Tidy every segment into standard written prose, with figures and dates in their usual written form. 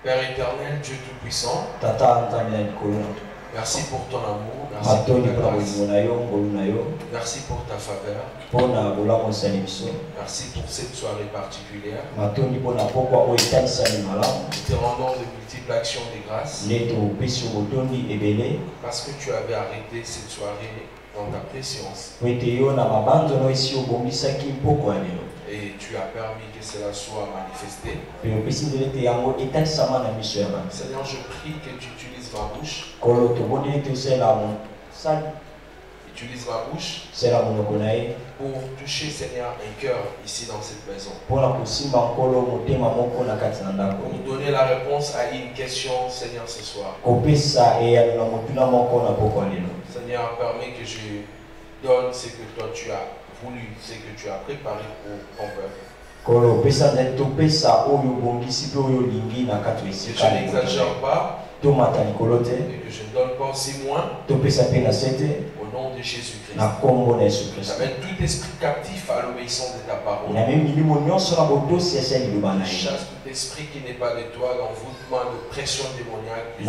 Père éternel, Dieu Tout-Puissant, merci pour ton amour, merci pour ta grâce, merci pour ta faveur, merci pour cette soirée particulière. Nous te rendons de multiples actions de grâce parce que tu avais arrêté cette soirée dans ta préscience. Et tu as permis que cela soit manifesté. Seigneur, je prie que tu utilises ma bouche. Utilise ma bouche pour toucher, Seigneur, un cœur ici dans cette maison. Pour nous donner la réponse à une question, Seigneur, ce soir. Seigneur, permets que je donne ce que toi tu as voulu, ce que tu as préparé pour ton peuple. Que je n'exagère pas et que je ne donne pas aussi moins. Au nom de Jésus-Christ. J'amène tout esprit captif à l'obéissance de ta parole. Chasse tout esprit qui n'est pas de toi, l'envoûtement de pression démoniaque,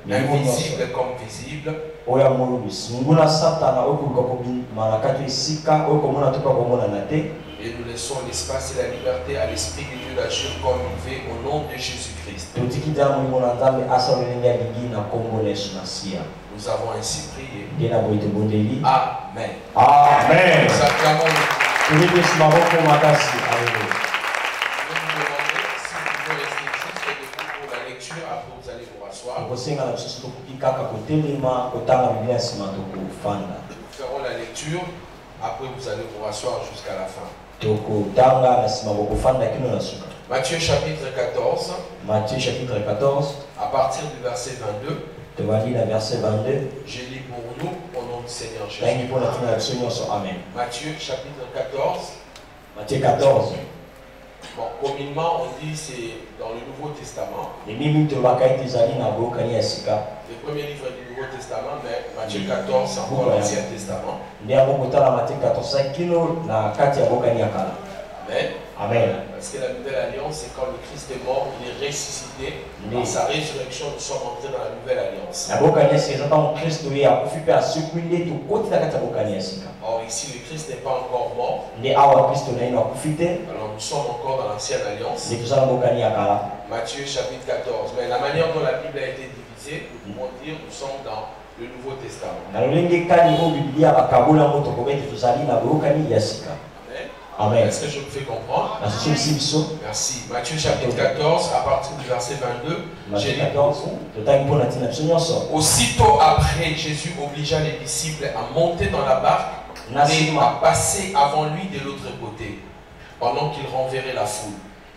invisible comme visible. Et nous laissons l'espace et la liberté à l'Esprit de Dieu d'agir comme il veut au nom de Jésus-Christ. Nous avons ainsi prié. Amen. Amen. Nous acclamons le Je vais vous demander si vous pouvez rester juste pour la lecture, après vous allez vous rasseoir. Nous ferons la lecture, après vous allez vous rasseoir jusqu'à la fin. Matthieu chapitre 14. Matthieu chapitre 14. À partir du verset 22. Je lis pour nous au nom du Seigneur Jésus. Amen. Matthieu chapitre 14. Matthieu 14. Bon, communément on dit c'est dans le Nouveau Testament. Le premier livre du Nouveau Testament, mais Matthieu 14 c'est encore l'Ancien Testament. Amen. Amen. Parce que la nouvelle alliance, c'est quand le Christ est mort, il est ressuscité. Par sa résurrection, nous sommes entrés dans la nouvelle alliance. Or ici, le Christ n'est pas encore mort. Alors nous sommes encore dans l'ancienne alliance. Matthieu chapitre 14. Mais la manière dont la Bible a été divisée, nous pouvons dire nous sommes dans le Nouveau Testament. Amen. Est-ce que je me fais comprendre? Merci. Matthieu chapitre 14, à partir du verset 22. Aussitôt après, Jésus obligea les disciples à monter dans la barque et à passer avant lui de l'autre côté, pendant qu'il renverrait la foule.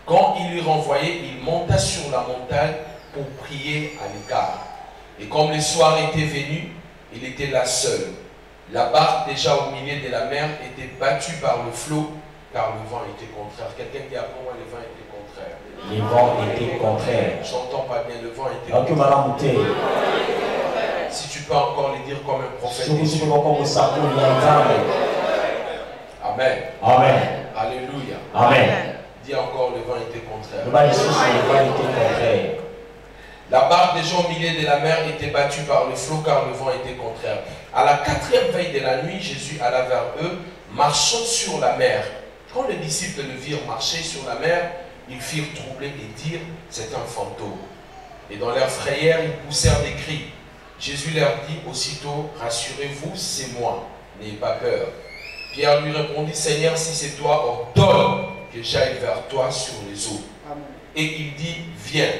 Quand il lui renvoyait, il monta sur la montagne pour prier à l'écart. Et comme le soir était venu, il était là seul. La barque, déjà au milieu de la mer, était battue par le flot, car le vent était contraire. Quelqu'un dit après moi, le vent était contraire. Le vent était contraire. J'entends pas bien, le vent était contraire. Si tu peux encore le dire comme un prophète. Amen. Amen. Alléluia. Amen. Dis encore, le vent était contraire. La barque déjà au milieu de la mer était battue par le flot, car le vent était contraire. À la 4e veille de la nuit, Jésus alla vers eux, marchant sur la mer. Quand les disciples le virent marcher sur la mer, ils firent troubler et dirent, c'est un fantôme. Et dans leur frayeur, ils poussèrent des cris. Jésus leur dit aussitôt, rassurez-vous, c'est moi, n'ayez pas peur. Pierre lui répondit, Seigneur, si c'est toi, ordonne que j'aille vers toi sur les eaux. Amen. Et il dit, viens.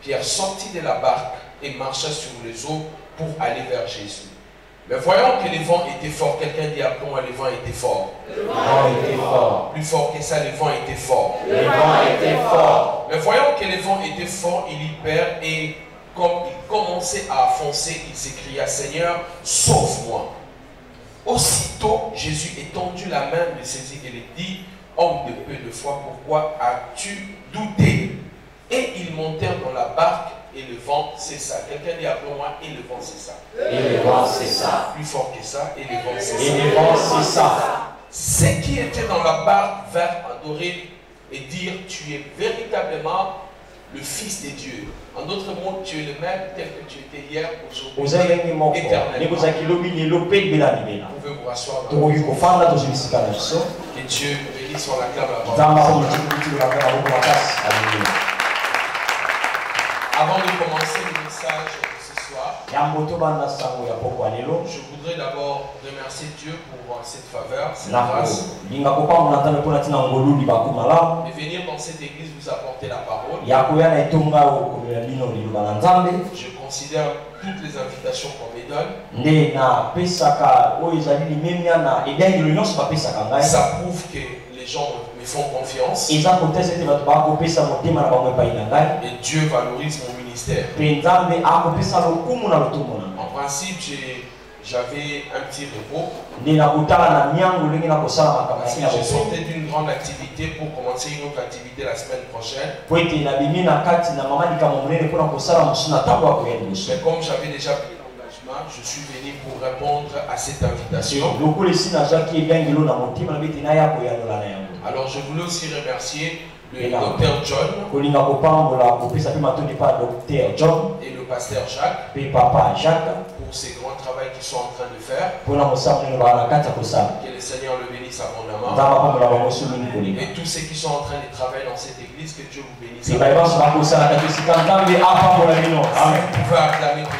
Pierre sortit de la barque et marcha sur les eaux pour aller vers Jésus. Mais voyant que les vents étaient forts, quelqu'un dit après moi, les vents étaient forts. Le vent était fort. Plus fort que ça, les vents étaient forts. Le vent était fort. Mais voyant que les vents étaient forts, il y perd et comme il commençait à foncer, il s'écria, Seigneur, sauve-moi. Aussitôt, Jésus étendit la main, le saisit et lui dit, homme de peu de foi, pourquoi as-tu douté? Et ils montèrent dans la barque et le vent cessa. Quelqu'un dit après moi, et le vent cessa. Et le vent cessa. Plus fort que ça, et le vent cessa. Et le vent cessa. Ceux qui étaient dans la barque vinrent adorer et dire tu es véritablement le Fils de Dieu. En d'autres mots, tu es le même tel que tu étais hier, aujourd'hui, éternellement. Vous pouvez vous rasseoir dans que Dieu bénisse, on l'acclame la parole. Avant de commencer le message de ce soir, je voudrais d'abord remercier Dieu pour cette faveur, cette grâce. De venir dans cette église vous apporter la parole. Je considère toutes les invitations qu'on me donne. Ça prouve que les gens me font confiance. Et Dieu valorise mon ministère. En principe, j'avais un petit repos. Parce que je sortais d'une grande activité pour commencer une autre activité la semaine prochaine. Mais comme j'avais déjà pris l'engagement, je suis venu pour répondre à cette invitation. Alors je voulais aussi remercier le docteur John et le pasteur Jacques pour ces grands travaux qu'ils sont en train de faire. Que le Seigneur le bénisse abondamment. Et tous ceux qui sont en train de travailler dans cette église, que Dieu vous bénisse. Amen. Vous pouvez acclamer pour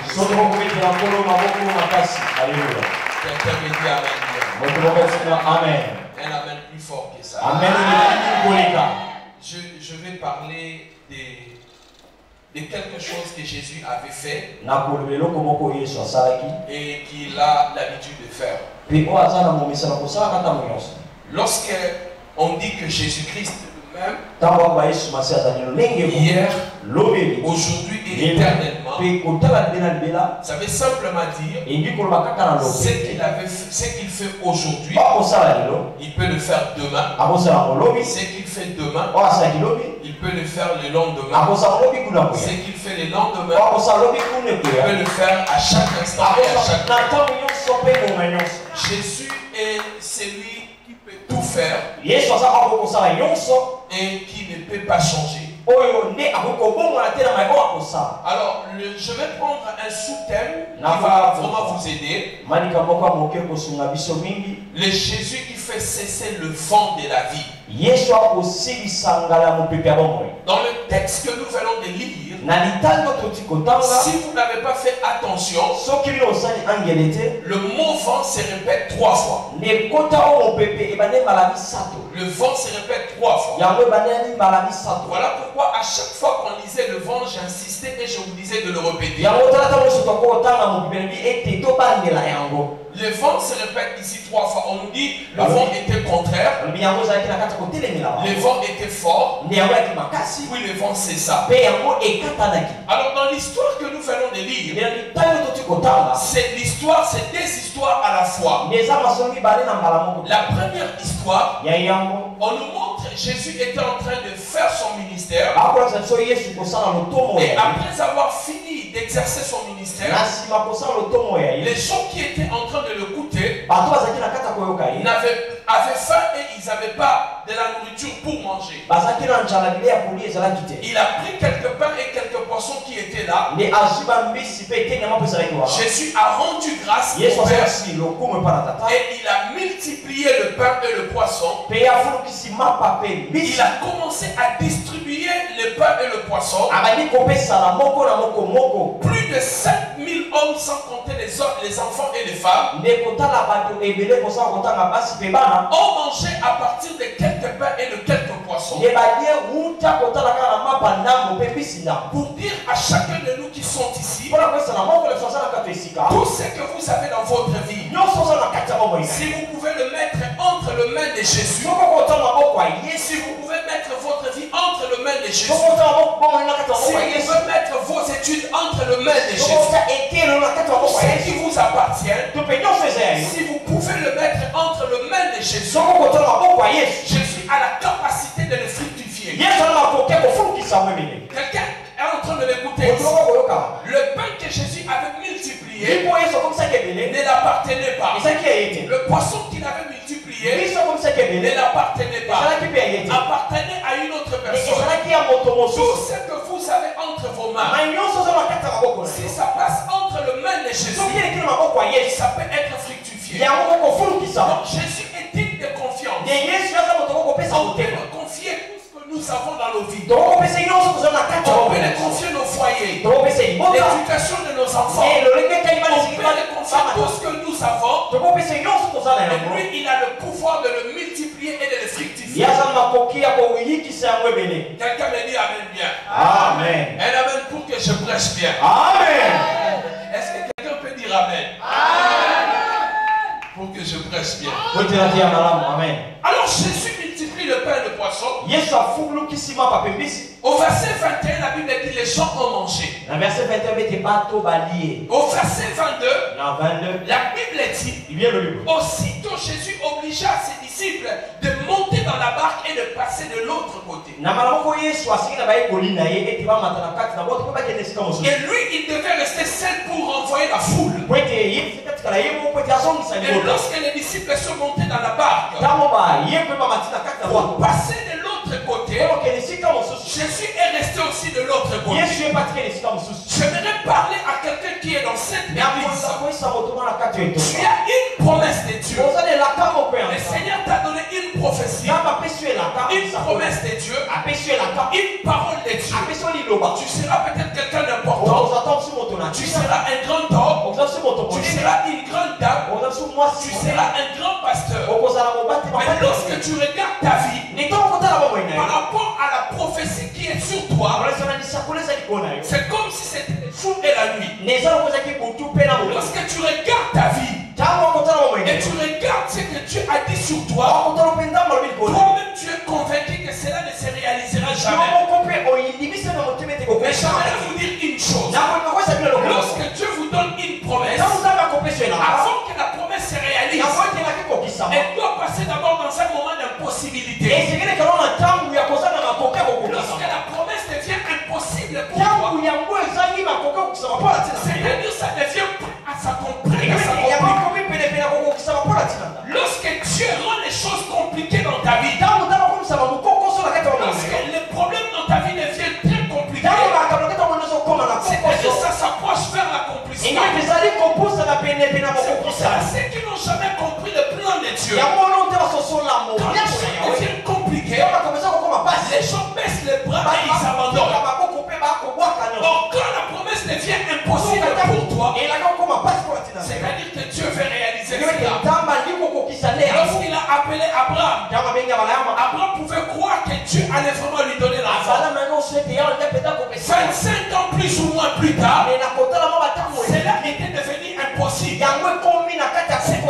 Quelqu'un me dit Amen. Un Amen plus fort que ça. Je vais parler de quelque chose que Jésus avait fait et qu'il a l'habitude de faire. Lorsque on dit que Jésus-Christ même, hier, aujourd'hui et éternellement, ça veut simplement dire ce qu'il fait aujourd'hui, il peut le faire demain. Ce qu'il fait demain, il peut le faire le lendemain. Ce qu'il fait le lendemain, il peut le faire à chaque instant et à chaque moment. Jésus est celui qui peut tout faire et qui ne peut pas changer. Alors, je vais prendre un sous-thème qui va vraiment vous aider. Le Jésus qui fait cesser le vent de la vie. Dans le texte que nous venons de lire, si vous n'avez pas fait attention, le mot vent se répète 3 fois. Le vent se répète 3 fois. Voilà pourquoi à chaque fois qu'on lisait le vent, j'insistais et je vous disais de le répéter. Le vent se répète ici 3 fois. On nous dit le vent était contraire. Le vent était fort. Puis le vent cessa. Alors dans l'histoire que nous venons de lire, c'est l'histoire, c'est des histoires à la fois. La première histoire, on nous montre Jésus était en train de faire son ministère. Et après avoir fini d'exercer son ministère, les gens qui étaient en train de l'écouter avaient faim et ils n'avaient pas de la nourriture pour manger. Il a pris quelques pains et quelques poissons qui étaient là. Jésus a rendu grâce au Père et il a multiplié le pain et le poisson. Il a commencé à distribuer le pain et le poisson. Plus de 7000 hommes sans compter les enfants et les femmes ont mangé à partir de quelques pains et de quelques poissons. Pour dire à chacun de nous qui sont ici, tout ce que vous avez dans votre vie, si vous pouvez le mettre entre les mains de Jésus, si vous pouvez mettre votre vie entre les mains de Jésus, si vous pouvez mettre vos études entre les mains de Jésus, ce qui vous appartient, si vous pouvez le mettre entre les mains de Jésus, Jésus a la capacité de le fructifier. Quelqu'un est en train de m'écouter. Le pain que Jésus avait multiplié ne l'appartenait pas. Le poisson qu'il avait multiplié ne l'appartenait pas. Appartenait à une tout ce que vous avez entre vos mains, si ça passe entre les mains de Jésus, ça peut être fructifié. Donc Jésus est digne de confiance. On peut le confier tout ce que nous avons dans nos vies. On peut le confier nos foyers, l'éducation de nos enfants. On peut le confier tout ce que nous avons. Et lui, il a le pouvoir de le multiplier et de le fructifier. Quelqu'un me dit amen bien. Amen. Un amen pour que je prêche bien. Amen. Est-ce que quelqu'un peut dire amen? Pour que je prêche bien. Amen. Alors Jésus multiplie le pain et le poisson. Au verset 21, la Bible dit les gens ont mangé. Au verset 22, la Bible dit aussitôt Jésus obligea ses disciples de monter dans la barque et de passer de l'autre côté. Et lui, il devait rester seul pour renvoyer la foule. Et lorsque les disciples sont montés dans la barque pour passer de l'autre côté, Jésus est resté aussi de l'autre côté. J'aimerais parler à quelqu'un qui est dans cette église. Tu as une promesse de Dieu. Le Seigneur t'a donné une prophétie, une promesse de Dieu, une parole de Dieu. Tu seras peut-être quelqu'un d'important. Tu seras un grand homme. Tu seras une grande dame. Tu seras un grand pasteur. Mais lorsque tu regardes ta vie par rapport à la prophétie qui est sur toi, c'est comme si c'était le jour et la nuit. Lorsque tu regardes ta vie et tu regardes ce que Dieu a dit sur toi, toi-même tu es convaincu que cela ne se réalisera jamais. Mais j'aimerais vous dire une chose. Lorsque Dieu vous donne une promesse, avant que la promesse se réalise, elle doit passer d'abord dans un moment d'impossibilité. Lorsque la promesse devient impossible pour toi, c'est-à-dire ça devient à s'accomplir. Lorsque Dieu rend les choses compliquées dans ta vie, lorsque les problèmes dans ta vie deviennent très compliqués, c'est-à-dire ça s'approche vers l'accomplissement. C'est pour ça, ceux qui n'ont jamais compris le plan de Dieu, quand les choses deviennent compliquées, les gens baissent les bras et ils s'abandonnent. Donc quand la promesse devient impossible pour toi, c'est-à-dire que Dieu veut réaliser cela. Lorsqu'il a appelé Abraham, Abraham pouvait croire que Dieu allait vraiment lui donner l'enfant. 25 ans plus ou moins plus tard, cela était devenu impossible. C'est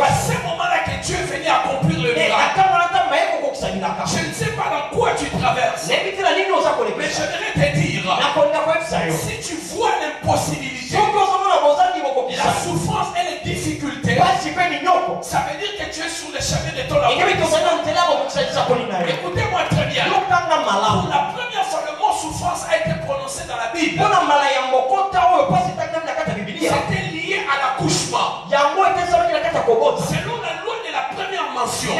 à ce moment-là que Dieu est venu accomplir le miracle. Je ne sais pas dans quoi tu traverses, mais j'aimerais te dire, si tu vois l'impossibilité, la souffrance et les difficultés, ça veut dire que tu es sur le chemin de ton accomplissement. Écoutez-moi très bien. Pour la première fois, le mot souffrance a été prononcé dans la Bible. C'était lié à l'accouchement. Selon la loi de la première mention,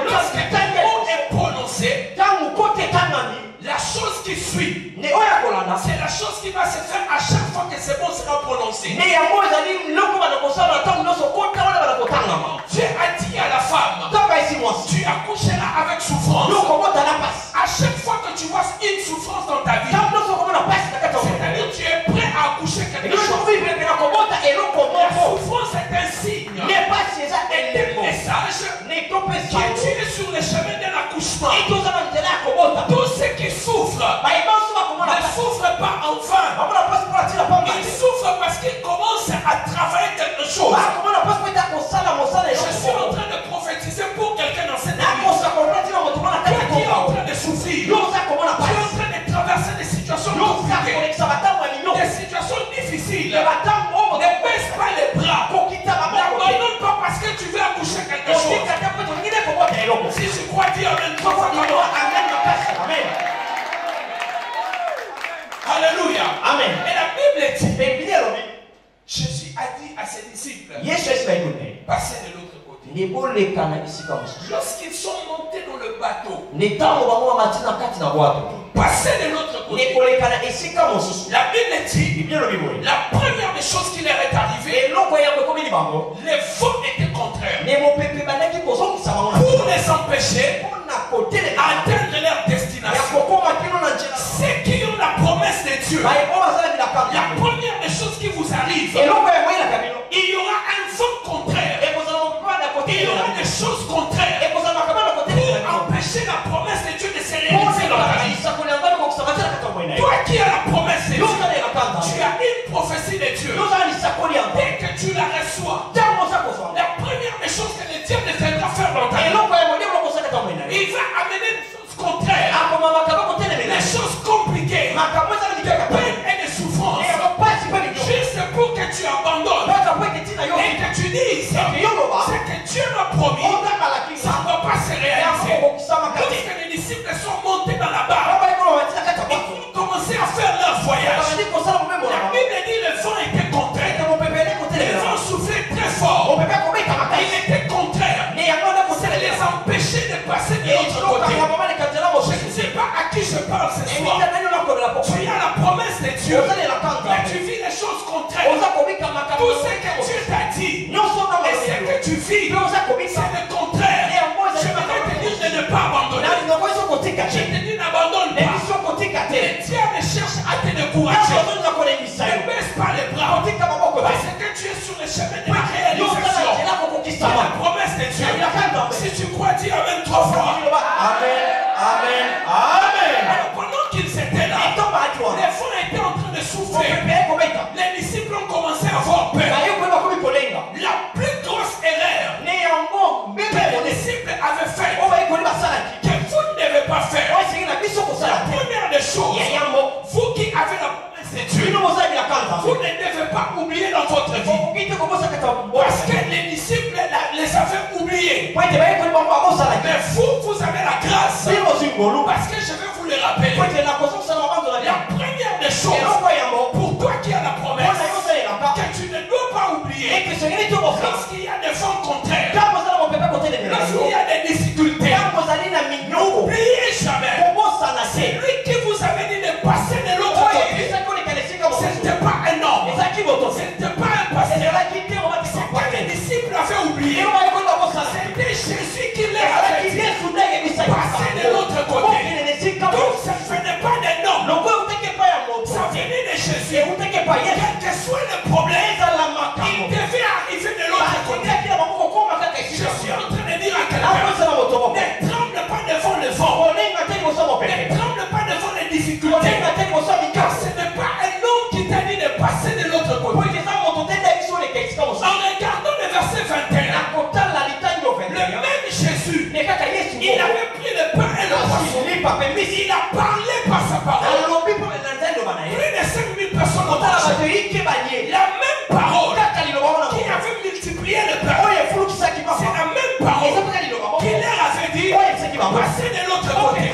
lorsque le mot est prononcé, la chose qui suit, c'est la chose qui va se faire à chaque fois que ce mot sera prononcé. Dieu a dit à la femme, tu accoucheras avec souffrance. À chaque fois que tu vois une souffrance dans ta vie, c'est-à-dire tu es prêt à accoucher quelque chose. La souffrance est un signe, un message que tu es sur le chemin d'un accouchement. Tous ceux qui souffrent ne souffrent pas en vain. Ils souffrent parce qu'ils commencent à travailler quelque chose. Je suis en train de prophétiser pour quelqu'un dans cette église. Toi qui es en train de souffrir, tu es en train de traverser des situations compliquées, des situations difficiles. Ne baisse pas les bras. N'abandonne pas parce que tu veux accoucher quelque chose. Si tu crois dire amen, alléluia. Amen. Et la Bible dit, Jésus a dit à ses disciples, passez de l'autre côté. Lorsqu'ils sont montés dans le bateau, passer de l'autre côté. La Bible dit, la première des choses qui leur est arrivée, les vents étaient contraires. Pour les empêcher d'atteindre leur destination. Ceux qui ont la promesse de Dieu, la première des choses qui vous arrive, il y aura un vent contraire. Il y aura des choses contraires pour empêcher la promesse de Dieu de se réaliser dans ta vie. Toi qui as la promesse de Dieu, tu as une prophétie de Dieu. Dès que tu la reçois, la première des choses que le diable viendra faire dans ta vie, il va amener des choses contraires, des choses compliquées, peine et des souffrances, juste pour que tu abandonnes et que tu dises ce que Dieu m'a promis, ça ne va pas se réaliser. Lorsque les disciples sont montés dans la barque, ils ont commencé à faire leur voyage. La Bible dit le vent était contraire. Les vents soufflaient très fort. Il était contraire. Ça les empêchait de passer de l'autre côté. Je ne sais pas à qui je parle ce soir. Tu as la promesse de Dieu, mais tu vis les choses contraires. Tout ce que Dieu t'a dit et ce que tu vis, c'est le contraire. Je vais te dire de ne pas abandonner. Je te dis n'abandonne pas. Le diable cherche à te décourager. Ne baisse pas les bras. Parce que tu es sur le chemin de la réalisation de la promesse de Dieu. Si tu crois, dis Amen 3 fois. Amen, amen, amen. Alors pendant qu'ils étaient là, les vents étaient en train de souffler. Les disciples ont commencé à avoir peur. La plus grosse erreur que les disciples avaient faite, que vous ne devez pas faire. La première des choses, vous qui avez la promesse de Dieu, vous ne devez pas oublier dans votre vie. Parce que les disciples les avaient oubliés. Mais vous avez la grâce. Parce que je vais vous le rappeler. La première des choses, pour toi qui as la promesse, que tu ne dois pas oublier, lorsqu'il y a des vents contraires, lorsqu'il y a des difficultés, n'oubliez jamais, lui qui vous avait dit de passer de l'autre côté, ce n'était pas un homme, ce n'était pas un pasteur, ce que les disciples avaient oublié, c'était Jésus qui les avait dit passer de l'autre côté. Donc ça ne venait pas d'un homme, ça venait de Jésus. Quel que soit le problème, il devait arriver de l'autre côté. Je suis en train de dire à quelqu'un, ne tremble pas devant le vent, ne tremble pas devant les difficultés, car ce n'est pas un homme qui t'a dit de passer de l'autre côté. En regardant le verset 21, le même Jésus, il avait pris le pain et le poisson, il a parlé par sa parole. Plus de 5000 personnes ont mangé. La même parole qui avait multiplié le pain, c'est la même parole qui leur avait dit passer de l'autre côté.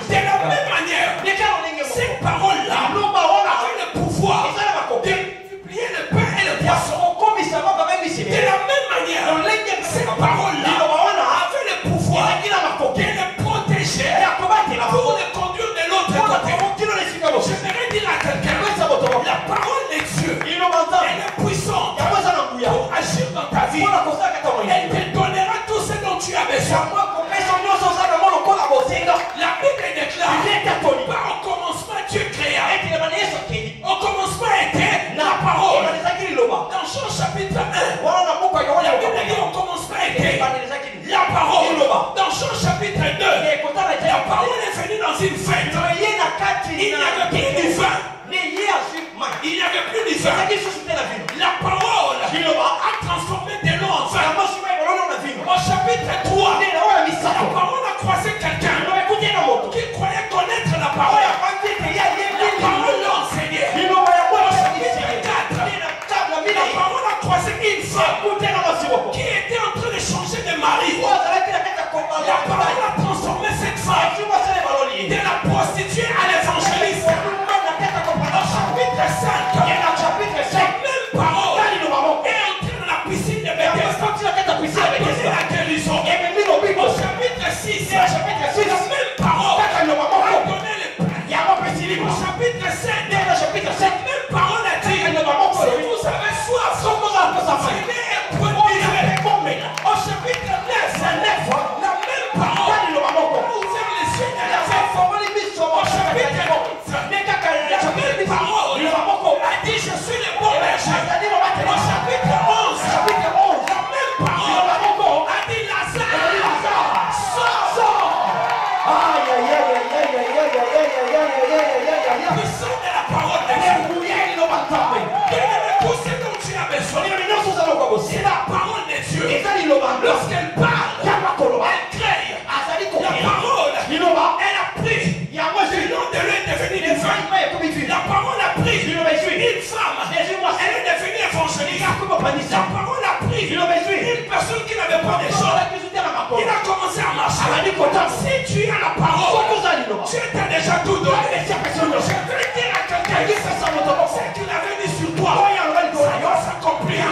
De la même manière, cette parole-là avait le pouvoir de multiplier le pain et le poisson. De la même manière, cette parole-là avait le pouvoir de le protéger pour le conduire de l'autre côté. Je voudrais dire à quelqu'un, la parole de Dieu, elle est puissante pour agir dans ta vie. Elle te donnera tout ce dont tu as besoin. La Bible déclare, pas au commencement Dieu créa. Au commencement était la parole. Dans Jean chapitre 1, la Bible dit au commencement était la parole. Dans Jean chapitre 2, la parole est venue dans une fête. Il n'y avait plus du vin. Il n'y avait plus du vin. La parole a transformé de l'eau en vin. Au chapitre 3, la parole a croisé quelqu'un qui croyait connaître la parole. La parole l'a enseigné. Au chapitre 4, la parole a croisé une femme qui était en train de changer de mari. La parole a transformé cette femme de la prostituée à l'évangéliste. Au chapitre 5, la même parole est entrée dans la piscine de Bethesda. A donné la guérison. Au chapitre 6, la même C'est la parole de Dieu. Lorsqu'elle parle, elle crée. La parole, elle a pris. Le nom de lui est devenu une femme. La parole a pris une femme. Elle est devenue évangéliste. La parole a pris une personne qui n'avait pas de choses. Il a commencé à marcher. Si tu as la parole, Dieu t'a déjà tout donné. Je veux dire à quelqu'un qui fait ça, ce qu'il avait mis sur toi, ça va s'accomplir.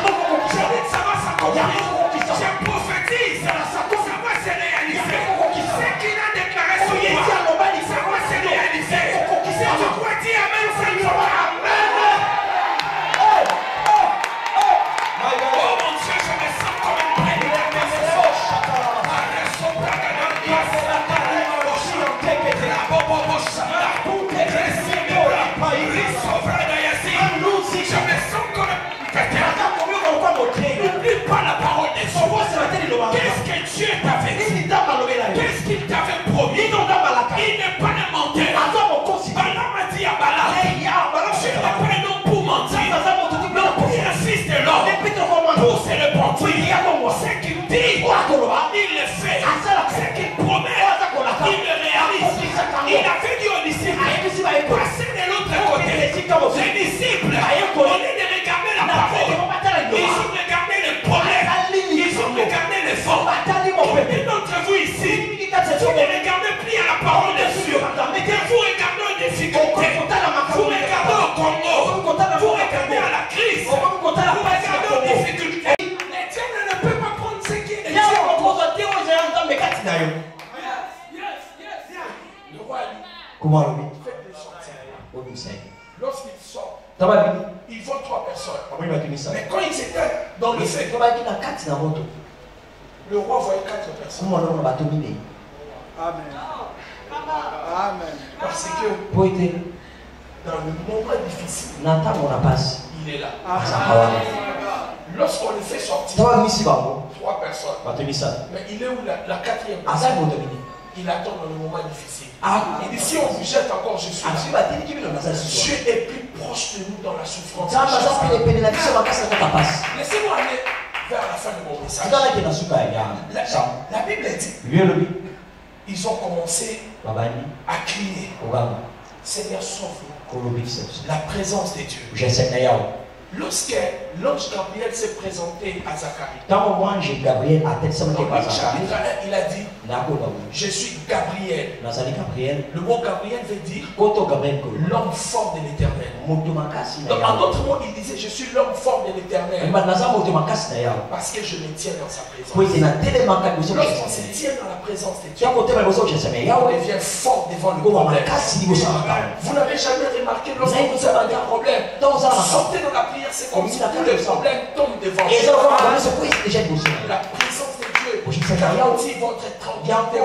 Je dis que ça va s'accomplir. Je prophétise, ça va se réaliser. Ce qu'il a déclaré sur toi, ça va se réaliser. Si tu crois dire Amen, ça y va. Amen. Oh mon Dieu, je me sens comme une prédicatrice. Je me sens comme n'oublie pas la parole de Dieu. Qu'est-ce que Dieu t'avait dit? Qu'est-ce qu'il t'avait promis? Il n'est pas un menteur. Balaam a dit à Balaam, je n'ai pas un homme pour mentir, non pour un fils de l'homme, pour se repentir. Ce qu'il dit, il le fait. Ce qu'il promet, il le réalise. Il avait dit aux disciples, passez de l'autre côté. Les disciples, au lieu de regarder la parole, ils ont regardé le problème, ils ont regardé le fond. Combien d'entre vous ici, vous ne regardez plus à la parole de Dieu, mais vous regardez aux difficultés, vous regardez au Congo, vous regardez à la crise, vous regardez aux difficultés. Les dieux ne peuvent pas prendre ce qui est de Dieu. Le roi lui fait des sorties. Lorsqu'il sort, il voit 3 personnes. Mais quand ils étaient dans le fait, le roi voyait 4 personnes. Amen. Amen. Parce que dans le moment difficile, il est là. Lorsqu'on le fait sortir, 3 personnes. Mais il est où la 4e personne? Il attend dans le moment difficile. Il dit, si on vous jette encore, je suis là. Dieu est plus proche de nous dans la souffrance. Laissez-moi aller vers la fin de mon message. La Bible dit, ils ont commencé à crier, Seigneur, sauve-nous. La présence de Dieu. Lorsque l'ange Gabriel s'est présenté à Zacharie, il a dit, je suis Gabriel. Le mot Gabriel veut dire l'homme fort de l'Éternel. En d'autres mots, il disait, je suis l'homme fort de l'Éternel. Parce que je me tiens dans sa présence. Lorsqu'on se tient dans la présence de Dieu, on devient fort devant le problème. Vous n'avez jamais remarqué lorsque vous avez un problème, sortez dans la prière, c'est comme si tous les problèmes tombent devant vous. La présence de Dieu garantit votre tranquillité.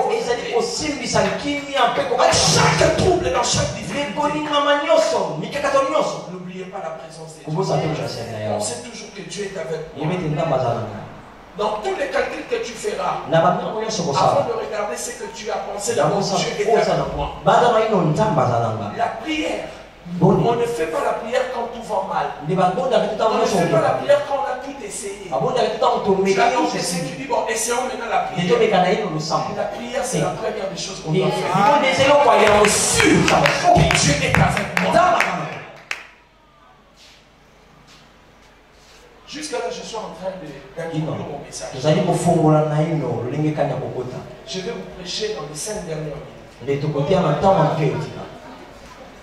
Dans chaque trouble, dans chaque difficulté, n'oubliez pas la présence de Dieu. On sait toujours que Dieu est avec nous. Dans tous les calculs que tu feras, avant de regarder ce que tu as pensé, d'abord Dieu est avec moi. La prière. On ne fait pas la prière quand tout va mal. On ne fait pas la prière quand on a tout essayé. Tu as tout essayé, tu dis, bon, essayons maintenant la prière. La prière, c'est la première des choses qu'on doit faire. Dieu est avec moi. Jusqu'à là, je suis en train d'introduire mon message. Je vais vous prêcher dans les 5 dernières minutes.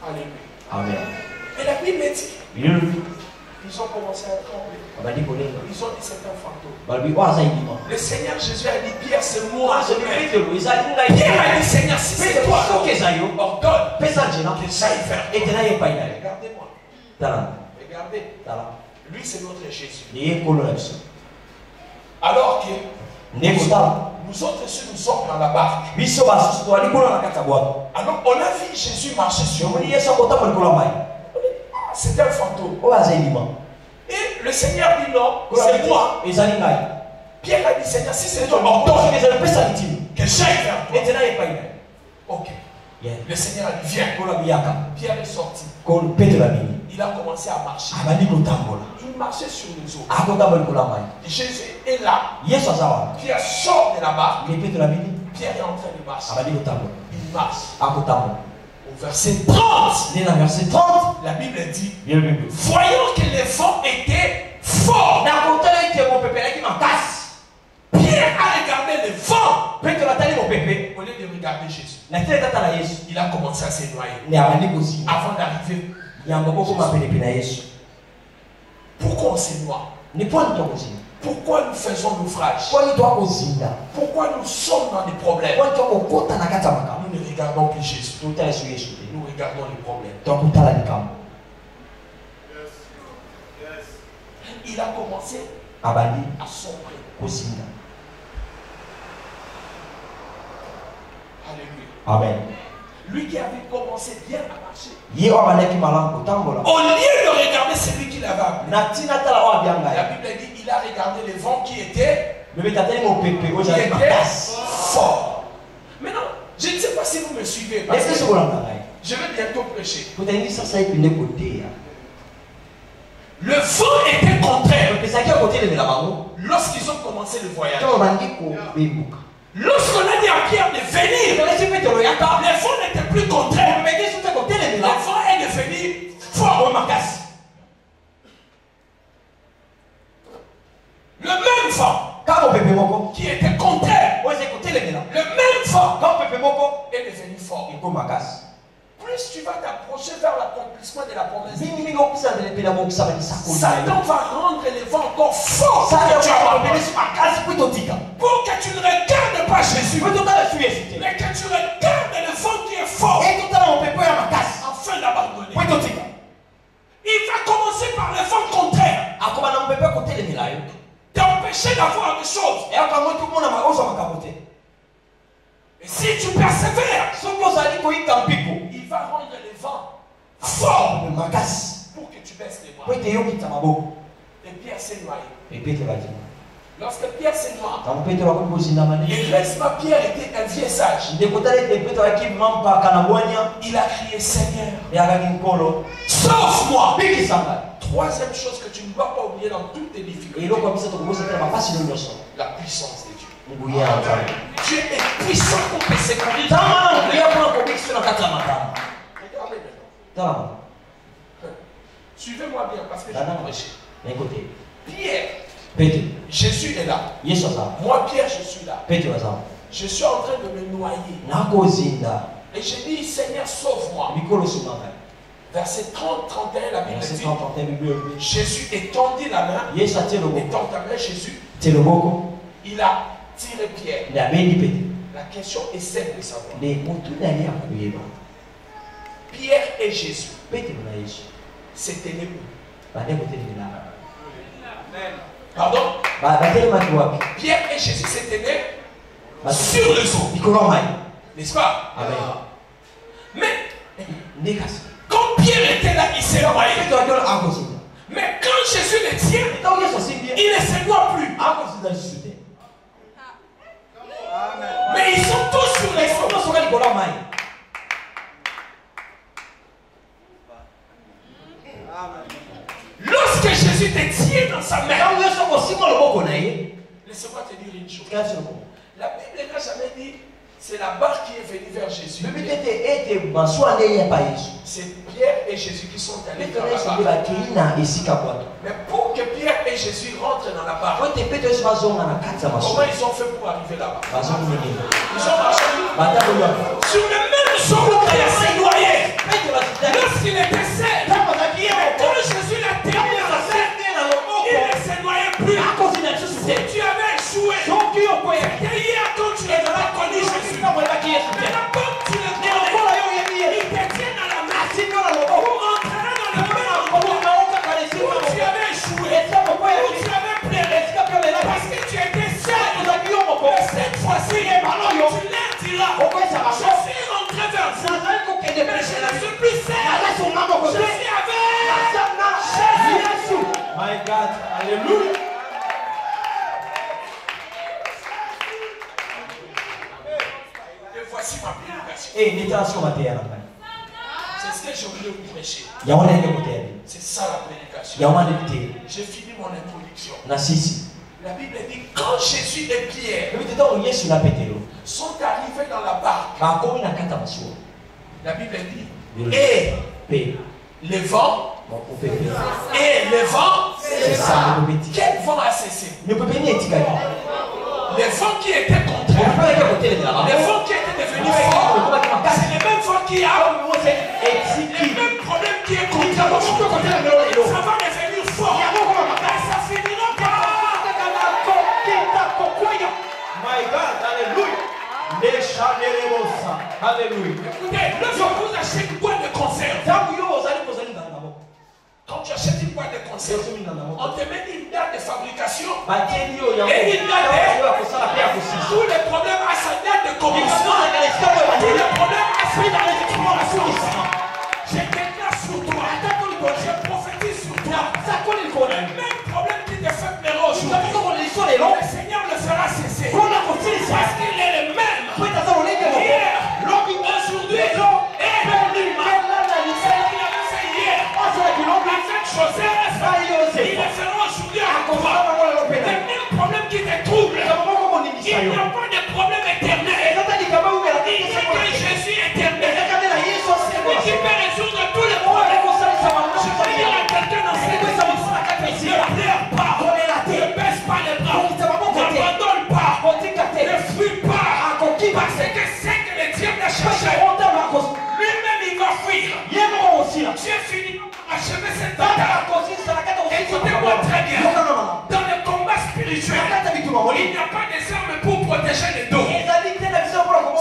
Alléluia. Amen. Et la Bible dit, ils ont commencé à trembler. Ils ont dit c'est un fantôme. Le Seigneur Jésus a dit, Pierre, c'est moi. Pierre a dit, Seigneur, si c'est toi, ordonne que j'aille vers toi. Regardez-moi. Regardez. Lui, c'est notre Jésus. Alors que nous autres, nous sommes dans la barque. Alors, on a vu Jésus marcher sur nous. C'était un fantôme. Et le Seigneur dit non, c'est moi. Pierre a dit, Seigneur, si c'est toi, ordonne que j'aille vers toi. Ok. Le Seigneur a dit, viens. Pierre est sorti. Il a commencé à marcher. Il marchait sur les eaux. Jésus est là. Pierre sort de la barque. Pierre est en train de marcher. Il marche. Au verset 30, la Bible dit, voyant que les vents étaient forts, Pierre a regardé le vent au lieu de regarder Jésus. Il a commencé à se noyer avant d'arriver. Pourquoi on se noie? Pourquoi nous faisons naufrage? Pourquoi nous sommes dans des problèmes? Nous ne regardons plus Jésus. Nous regardons les problèmes. Il a commencé à sombrer. Alléluia. Amen. Lui qui avait commencé bien à marcher. Au lieu de regarder celui qui l'avait appelé, la Bible dit qu'il a regardé les vents qui étaient forts. Maintenant, je ne sais pas si vous me suivez. Parce que je vais bientôt prêcher. Le vent était contraire lorsqu'ils ont commencé le voyage. Lorsqu'on a dit à Pierre de venir, le vent n'était plus contraire. Le vent est devenu fort. Le même vent qui était contraire, le même vent est devenu fort. Plus tu vas t'approcher vers l'accomplissement de la promesse, Satan va rendre les vents encore forts pour que tu ne regardes pas Jésus, mais que tu regardes le vent qui est fort afin d'abandonner. Il va commencer par le vent contraire, t'empêcher d'avoir des choses. Et si tu persévères, il va rendre les vents forts pour que tu baisses les bras. Et Pierre s'est noyé. Lorsque Pierre s'est noyé, et reste Pierre était un vieux sage. Il a crié Seigneur, sauve-moi. Troisième chose que tu ne dois pas oublier dans toutes tes difficultés, la puissance de Dieu. Dieu est puissant pour te secourir. Regardez maintenant. Suivez-moi bien parce que je vais prêcher. Pierre, Jésus est là. Moi, Pierre, je suis là. Je suis en train de me noyer. Et j'ai dit, Seigneur, sauve-moi. Verset 30-31, la Bible dit, Jésus étendit la main. Étend ta main, Jésus. Il a tiré Pierre. La question est simple de savoir. Pierre et Jésus s'étaient nés où? Pardon? Pierre et Jésus s'étaient nés sur les eaux. N'est-ce pas? Mais quand Pierre était là, il s'est noyé. Mais quand Jésus le tient, il ne se noie plus. Mais ils sont tous sur les eaux. Lorsque Jésus te tient dans sa main, laisse-moi te dire une chose. La Bible n'a jamais dit c'est la barque qui est venue vers Jésus. C'est Pierre et Jésus qui sont allés dans la barque. Mais pour que Pierre et Jésus rentrent dans la barque, comment ils ont fait pour arriver là-bas? Ils ont marché sur le même sol où Pierre s'est noyé. Lorsqu'il était seul, quand Jésus l'a tenu dans la main, il ne se noyait plus. Si tu avais échoué, c'était hier quand tu n'avais pas connu Jésus. Maintenant, comme tu le connais, il te tient dans la main pour entrer dans le monde où tu avais échoué, où tu avais pleuré, parce que tu étais seul. Mais cette fois-ci, tu leur diras, je suis rentré vers vous, mais je ne suis plus seul. Je suis avec Jésus. My God, alléluia. Et voici ma prédication. C'est ce que je voulais vous prêcher? C'est ça la prédication. J'ai fini mon introduction. La Bible dit quand Jésus et Pierre sont arrivés dans la barque, la Bible dit et les vents, quel vent a cessé? Les vents qui étaient contraires, les vents qui étaient devenus forts, c'est les mêmes vents qui ont les mêmes problèmes qui est contraire. Ça va devenir fort. Ça finira par. My God, alléluia. Alléluia. Écoutez, lorsque vous achetez une boîte de conserve, quand tu achètes une boîte de conserve, on te met une date de fabrication et une date de tous les problèmes à sa date de commencement, tous les problèmes à sa date d'exploration. Je déclare sur toi, je prophétise sur toi, le même problème qui te fait pleurer aujourd'hui, le Seigneur le fera cesser parce qu'il est le même hier, aujourd'hui et demain. Il le fera aujourd'hui à toi. Les mêmes problèmes qui te troublent, il n'y a pas de problème éternel. Il n'y a que Jésus éternel. C'est lui qui peut résoudre tous les problèmes. Je veux dire à quelqu'un dans cette église, ne pleure pas, ne baisse pas les bras, n'abandonne pas, ne fuis pas, parce que c'est que le diable a cherché. Lui-même il va fuir. Dieu finit par achever cette bataille. Écoutez-moi très bien. Dans le combat spirituel, il n'y a pas des armes pour protéger les dos.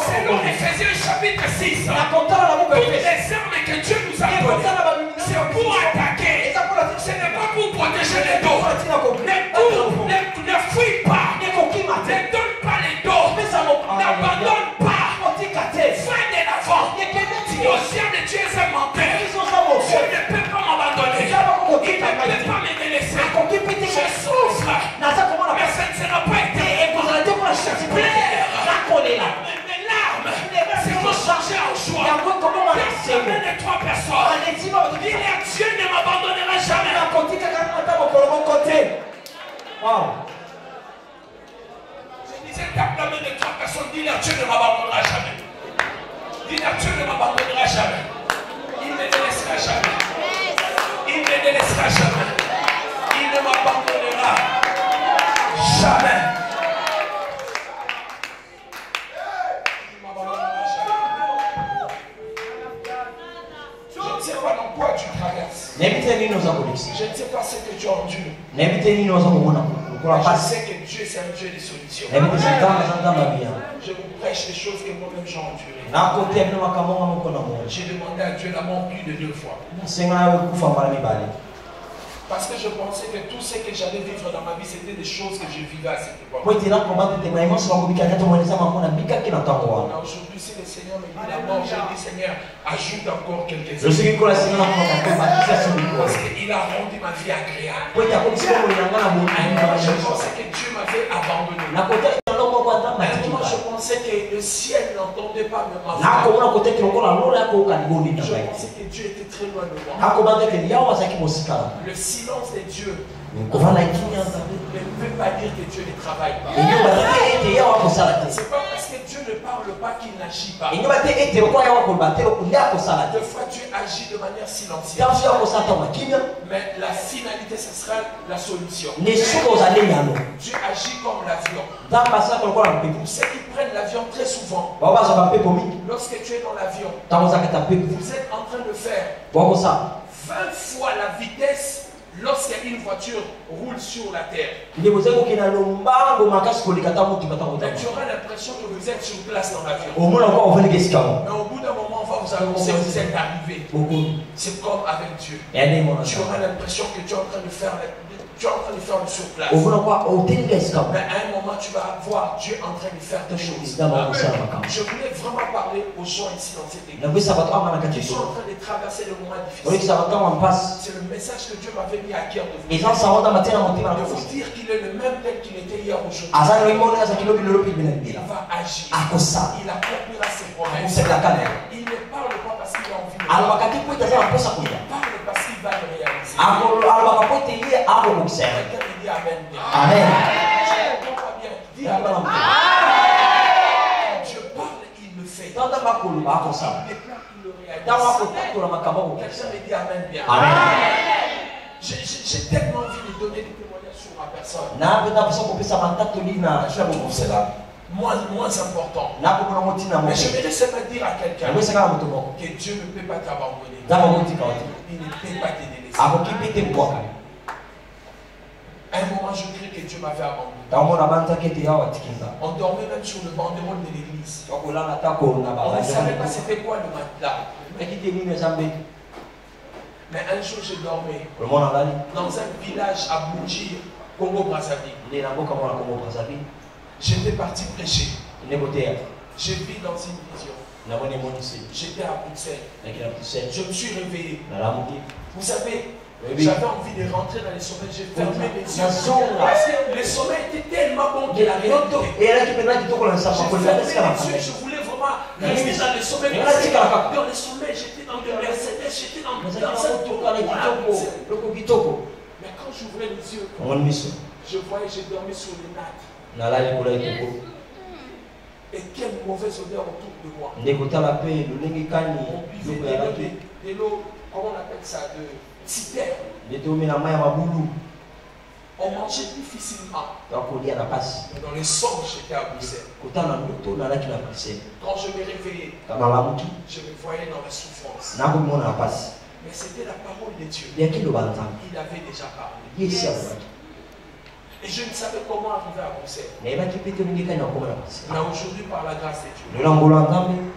Selon Ephésiens chapitre 6, toutes les armes que Dieu nous a données, c'est pour attaquer. Ce n'est pas pour protéger les dos. Ne fuis pas. Ne donne pas les dos. N'abandonne pas. Fais de l'avant. Si au ciel de Dieu est un menteur, Dieu ne peut pas m'abandonner. Il ne peut pas me délaisser. Je souffre. Mais ça ne sera pas éternel. Je pleure. Mes larmes seront changées en joie. Personne de trois personnes. Dis à Dieu ne m'abandonnera jamais. Wow. Je disais, tape la main de trois personnes. Dis à Dieu ne m'abandonnera jamais. Dis à Dieu ne m'abandonnera jamais. Il ne me délaissera jamais. Il ne me délaissera jamais. Il ne m'abandonnera jamais. Il ne m'abandonnera jamais. Je ne sais pas dans quoi tu traverses. Je ne sais pas ce que tu endures. Je sais que Dieu c'est un Dieu de solutions. Je vous prêche les choses que moi-même j'ai endurées. J'ai demandé à Dieu la mort plus de 2 fois. Parce que je pensais que tout ce que j'allais vivre dans ma vie, c'était des choses que je vivais à cette époque. Aujourd'hui, si le Seigneur me dit la mort, j'ai dit Seigneur, ajoute encore quelques années. Parce qu'il a rendu ma vie agréable. Je pensais que Dieu m'avait abandonné. Moi, je pensais que le ciel n'entendait pas ma voix. Je pensais que Dieu était très loin de moi. Le silence de Dieu ne peut pas dire que Dieu ne travaille pas. C'est pas parce que Dieu ne parle pas qu'il n'agit pas. Des fois Dieu agit de manière silencieuse. Mais la finalité, ce sera la solution. Dieu agit comme l'avion. Pour ceux qui prennent l'avion très souvent, lorsque tu es dans l'avion, vous êtes en train de faire 20 fois la vitesse lorsqu'une voiture roule sur la terre. Tu auras l'impression que vous êtes sur place dans l'avion. Mais au bout d'un moment, on va vous annoncer que vous êtes arrivé. C'est comme avec Dieu. Tu auras l'impression que tu es en train de faire le surplace. Mais à un moment, tu vas voir Dieu en train de faire des choses. Je voulais vraiment parler aux gens ici dans cette église qui sont en train de traverser le moment difficile. C'est le message que Dieu m'avait mis à cœur de vous. De vous dire qu'il est le même tel qu'il était hier aujourd'hui. Il va agir. Il accomplira ses promesses. Il ne parle pas parce qu'il a envie de Parle parce qu'il va le réaliser. Quelqu'un me dit Amen. Amen. Je ne comprends pas bien. Dis Amen. Dieu parle, il le fait. Il déclare, il le réalise. Quelqu'un me dit Amen bien. Amen. J'ai tellement envie de donner des témoignages sur ma personne. Je trouve cela moins important. Mais je vais seulement dire à quelqu'un que Dieu ne peut pas t'abandonner. Il ne peut pas te délaisser. À un moment, je crie que Dieu m'avait abandonné. On dormait même sur le banderole de l'église. On ne savait pas c'était quoi le matelas. Mais un jour, je dormais dans un village à Boudjir, Congo-Brazzaville. J'étais parti prêcher. J'ai vu dans une vision. J'étais à Bruxelles. Je me suis réveillé. Vous savez, j'avais envie de rentrer dans les sommets. J'ai fermé les yeux. Parce que les sommets étaient tellement bons que la réalité. J'ai fermé les yeux. Je voulais vraiment rester dans les sommets. Dans les sommets, j'étais dans des Mercedes. J'étais dans un tour. Mais quand j'ouvrais les yeux, je voyais, j'ai dormi sur les nattes. Et quelle mauvaise odeur autour de moi. On buvait de l'eau, comment on appelle ça, de citerne. On mangeait difficilement. Dans les songes, j'étais à Bruxelles. Quand je me réveillais, je me voyais dans la souffrance. Mais c'était la parole de Dieu. Il avait déjà parlé. Et je ne savais comment arriver à Bruxelles. Mais aujourd'hui, par la grâce de Dieu,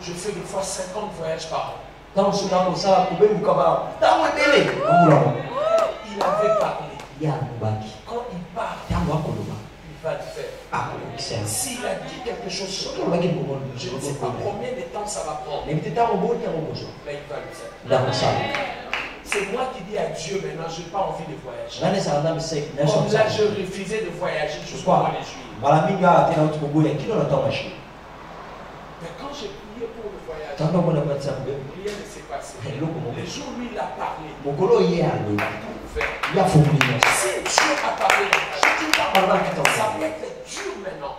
je fais des fois 50 voyages par an. Il avait parlé. Quand il parle, il va le faire. S'il a dit quelque chose sur toi, je ne sais pas combien de temps ça va prendre. Mais il va le faire. C'est moi qui dis à Dieu maintenant, je n'ai pas envie de voyager. Comme là, je refusais de voyager jusqu'au mois de juillet. Mais quand j'ai prié pour le voyage, rien ne s'est passé. Le jour où il a parlé, il a tout fait. Si Dieu a parlé dans ta vie, ça peut être dur maintenant.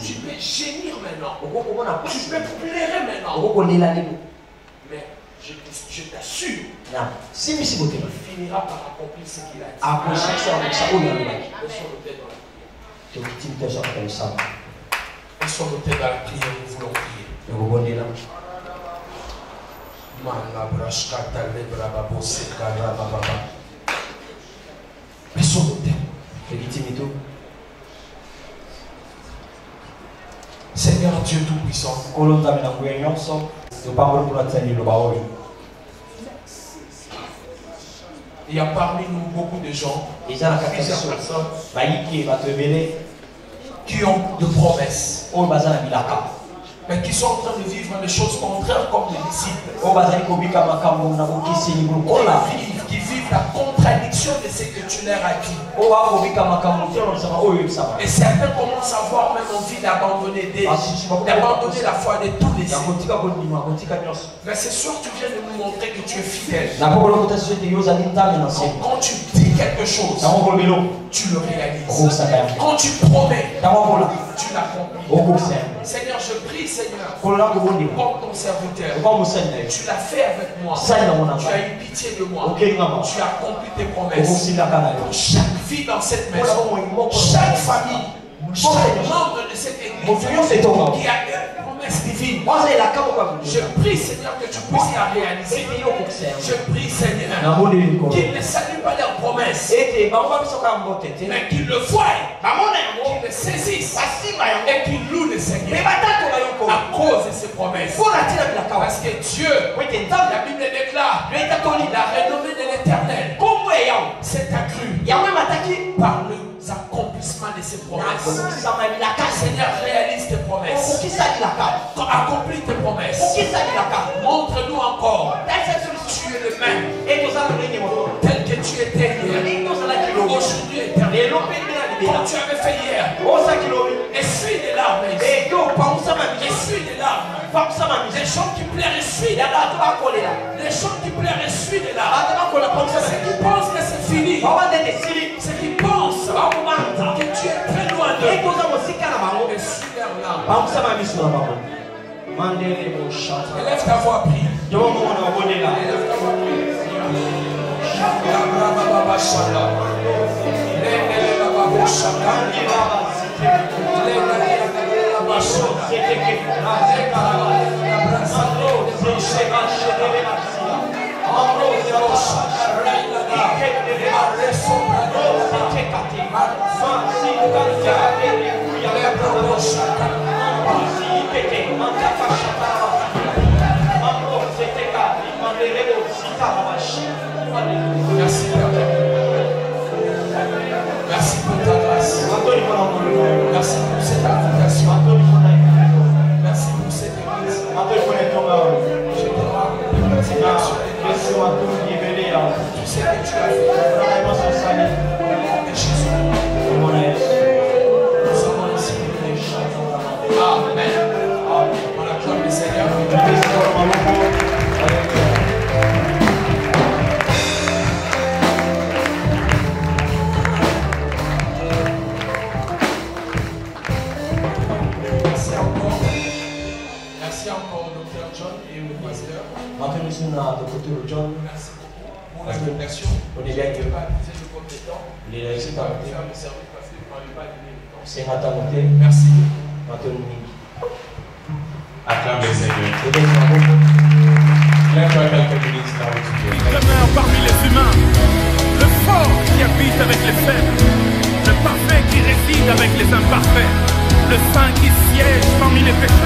Tu peux gémir maintenant. Tu peux pleurer maintenant. Mais je t'assure, il finira par accomplir ce qu'il a dit. Laissons nos têtes dans la prière, nous voulons prier. Laissons nos têtes. Seigneur Dieu Tout-Puissant, il y a parmi nous beaucoup de gens, plusieurs personnes qui ont de promesses, mais qui sont en train de vivre des choses contraires comme les disciples. Qui vivent la contradiction de ce que tu leur as dit. Et certains commencent à avoir même envie d'abandonner d'abandonner la foi de tous les signes. Mais ce soir, tu viens de nous montrer que tu es fidèle. Quand tu dis quelque chose, tu le réalises. Quand tu promets, tu l'accomplis. Seigneur, je prie, Seigneur, comme ton serviteur. Tu l'as fait avec moi. Tu as eu pitié de moi. Tu as accompli tes promesses. Pour chaque vie dans cette maison, chaque famille, chaque membre de cette église qui a une promesse divine. Je prie, Seigneur, que tu puisses la réaliser. Je prie, Seigneur, qu'ils ne saluent pas leurs promesses, mais qu'ils le voient, qu'ils le saisissent et qu'ils louent le Seigneur à cause de ses promesses. Parce que Dieu, la Bible déclare, la renommée de l'Éternel s'est accrue par les accomplissements de ses promesses. Seigneur, réalise tes promesses. Accomplis tes promesses. Montre-nous encore. Tu es le même. Tel que tu étais hier. Aujourd'hui éternel. Comme tu avais fait hier. Essuie les larmes. Essuie les larmes. Les gens qui pleurent essuient les larmes. Les gens qui pleurent essuient les larmes. Ceux qui pensent que c'est fini. Ceux qui pensent que tu es très loin d'eux. Essuie leurs larmes. Élève ta voix, prie. Élève ta voix, prie. Merci Père. Merci pour ta grâce. Merci pour cette invitation. Merci pour cette église. Je te rends tout ce que tu as fait. Et Jésus, nous sommes ici. Amen. On acclame le Seigneur. Merci beaucoup pour l'invitation. Je ne vais pas abuser de votre temps. Je ne vais pas faire le service parce que je ne parle pas de temps. Merci. Acclame le Seigneur. Lève-toi quelques minutes là où tu es. Il demeure parmi les humains, le fort qui habite avec les faibles, le parfait qui réside avec les imparfaits, le saint qui siège parmi les pécheurs.